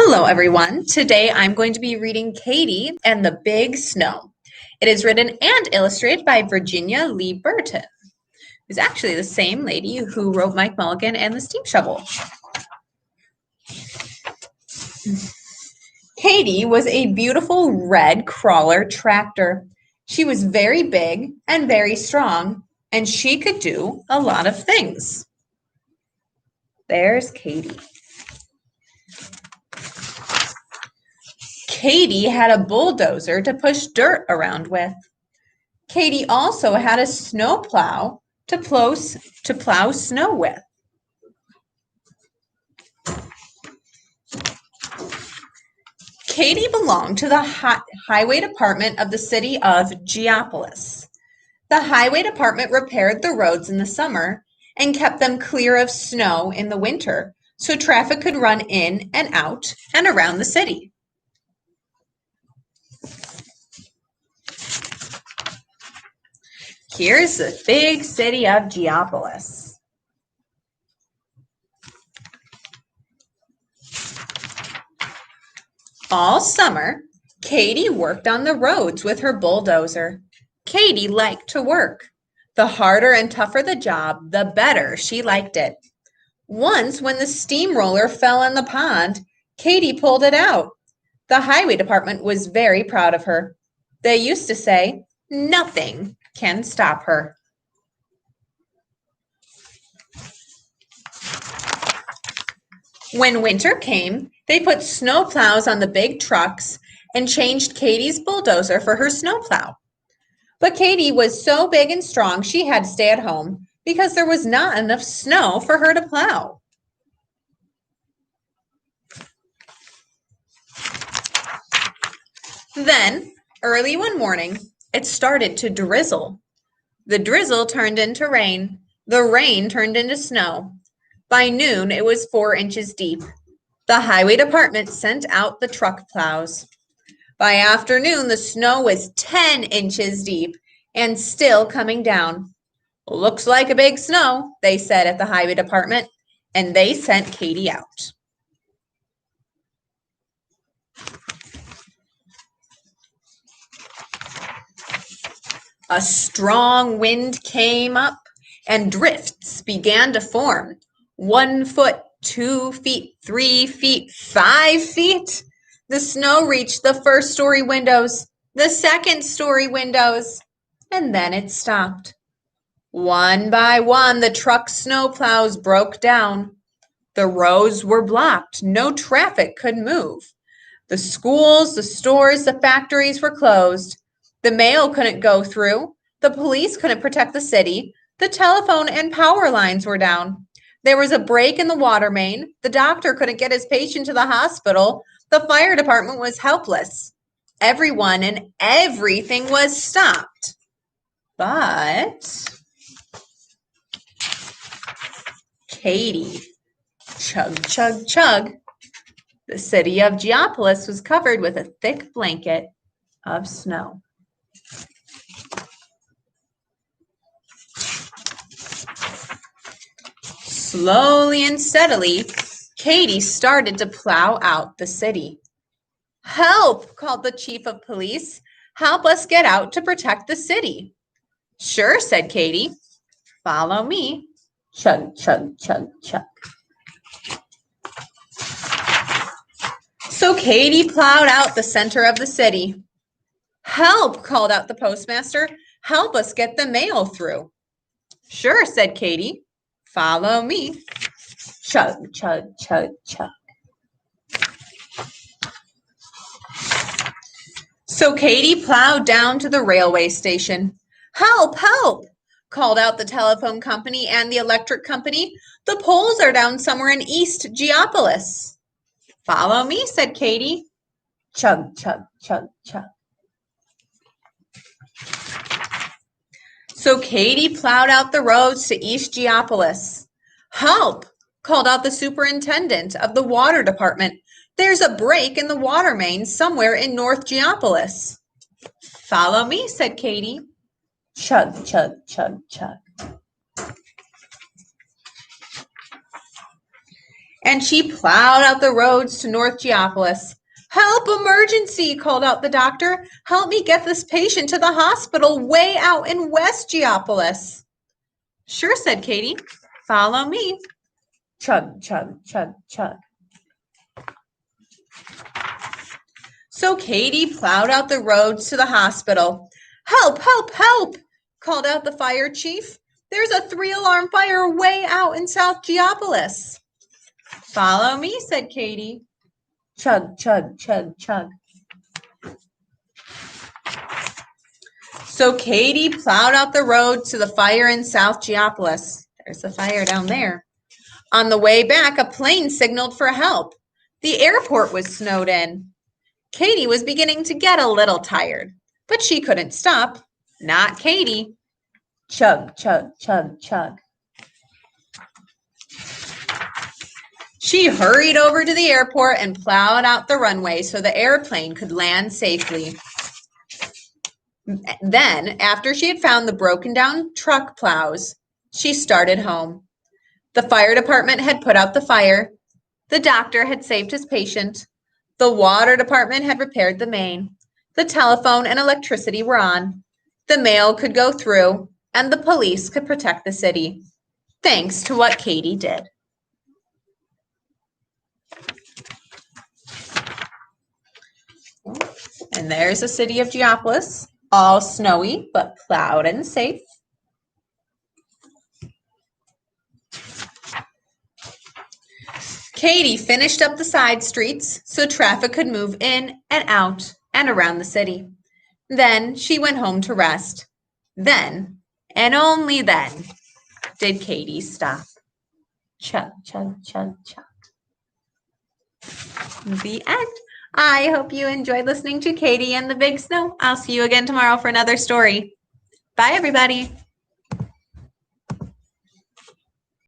Hello, everyone. Today I'm going to be reading Katy and the Big Snow. It is written and illustrated by Virginia Lee Burton, who's actually the same lady who wrote Mike Mulligan and the Steam Shovel. Katy was a beautiful red crawler tractor. She was very big and very strong, and she could do a lot of things. There's Katy. Katy had a bulldozer to push dirt around with. Katy also had a snowplow to plow snow with. Katy belonged to the highway department of the city of Geopolis. The highway department repaired the roads in the summer and kept them clear of snow in the winter so traffic could run in and out and around the city. Here's the big city of Geopolis. All summer, Katy worked on the roads with her bulldozer. Katy liked to work. The harder and tougher the job, the better she liked it. Once, when the steamroller fell in the pond, Katy pulled it out. The highway department was very proud of her. They used to say, "Nothing can stop her." When winter came, they put snowplows on the big trucks and changed Katy's bulldozer for her snowplow. But Katy was so big and strong she had to stay at home because there was not enough snow for her to plow. Then, early one morning, it started to drizzle. The drizzle turned into rain. The rain turned into snow. By noon, it was 4 inches deep. The highway department sent out the truck plows. By afternoon, the snow was 10 inches deep and still coming down. "Looks like a big snow," they said at the highway department, and they sent Katy out. A strong wind came up and drifts began to form. 1 foot, 2 feet, 3 feet, 5 feet. The snow reached the first-story windows, the second-story windows, and then it stopped. One by one, the truck snowplows broke down. The roads were blocked. No traffic could move. The schools, the stores, the factories were closed. The mail couldn't go through. The police couldn't protect the city. The telephone and power lines were down. There was a break in the water main. The doctor couldn't get his patient to the hospital. The fire department was helpless. Everyone and everything was stopped. But Katy, chug, chug, chug. The city of Geopolis was covered with a thick blanket of snow. Slowly and steadily, Katy started to plow out the city. "Help!" called the chief of police. "Help us get out to protect the city." "Sure," said Katy. "Follow me." Chug, chug, chug, chug. So Katy plowed out the center of the city. "Help!" called out the postmaster. "Help us get the mail through." "Sure," said Katy. "Follow me." Chug, chug, chug, chug. So Katy plowed down to the railway station. "Help! Help!" called out the telephone company and the electric company. "The poles are down somewhere in East Geopolis." "Follow me," said Katy. Chug, chug, chug, chug. So Katy plowed out the roads to East Geopolis. "Help!" called out the superintendent of the water department. "There's a break in the water main somewhere in North Geopolis." "Follow me," said Katy. Chug, chug, chug, chug. and she plowed out the roads to North Geopolis. Help, emergency, called out the doctor. Help me get this patient to the hospital way out in West Geopolis. Sure, said Katy. Follow me. Chug, chug, chug, chug. So Katy plowed out the roads to the hospital. Help, help, help, called out the fire chief. There's a 3-alarm fire way out in South Geopolis. Follow me, said Katy. Chug, chug, chug, chug. So Katy plowed out the road to the fire in South Geopolis. There's the fire down there. On the way back, a plane signaled for help. The airport was snowed in. Katy was beginning to get a little tired, but she couldn't stop. Not Katy. Chug, chug, chug, chug. She hurried over to the airport and plowed out the runway so the airplane could land safely. Then, after she had found the broken down truck plows, she started home. The fire department had put out the fire. The doctor had saved his patient. The water department had repaired the main. The telephone and electricity were on. The mail could go through, and the police could protect the city, thanks to what Katy did. And there's the city of Geopolis, all snowy, but plowed and safe. Katy finished up the side streets so traffic could move in and out and around the city. Then she went home to rest. Then, and only then, did Katy stop. Chug, chug, chug, chug. The end. I hope you enjoyed listening to Katy and the Big Snow. I'll see you again tomorrow for another story. Bye, everybody.